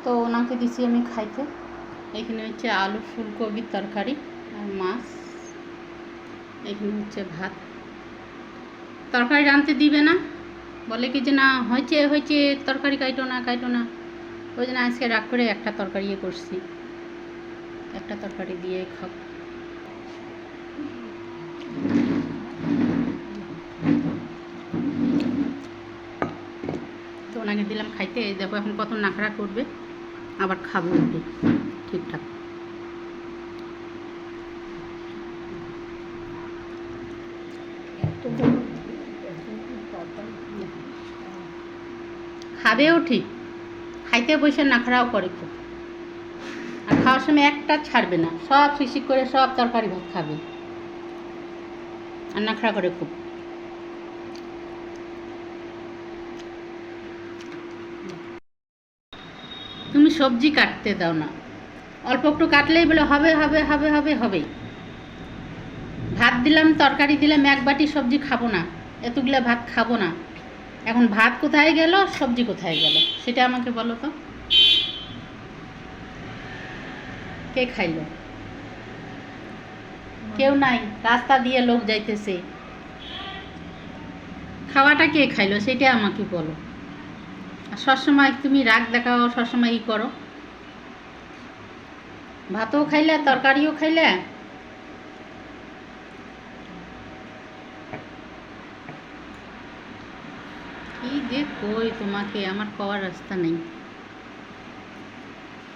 তো ওনাকে দিছি আমি খাইতে। এখানে হচ্ছে আলু ফুলকপির তরকারি আর মাছ, এখানে হচ্ছে ভাত। তরকারি রাঁধতে দিবে না, বলে কি যে না হয়েছে হয়েছে তরকারি কাইটো না কাইটো না। ওই জন্য আজকে রাগ করে একটা তরকারি করছি, একটা তরকারি দিয়ে খাব। তো ওনাকে দিলাম খাইতে। দেখো এখন কত নাকড়া করবে, আবার খাবো ওকে ঠিকঠাক। খাবেও ঠিক, খাইতে বসে নাখড়াও করে খুব। আর খাওয়ার সময় একটা ছাড়বে না, সব শিশিক করে সব তরকারি ভাত খাবে আর নাখড়া করে খুব। তুমি সবজি কাটতে দাও না, অল্প একটু কাটলেই বলে হবে হবে হবে হবে হবেই। ভাত দিলাম তরকারি দিলাম, এক বাটি সবজি খাবো না, এতগুলো ভাত খাবো না। এখন ভাত কোথায় গেল, সবজি কোথায় গেল, সেটা আমাকে বলো তো। কে খাইল? কেউ নাই, রাস্তা দিয়ে লোক যাইতেছে, খাওয়াটা কে খাইলো সেটা আমাকে বলো। আর সবসময় তুমি রাগ দেখাও, সবসময় ই করো। ভাতও খাইলে তরকারিও খাইলে। কি যে কই তোমাকে, আমার পাওয়ার রাস্তা নেই।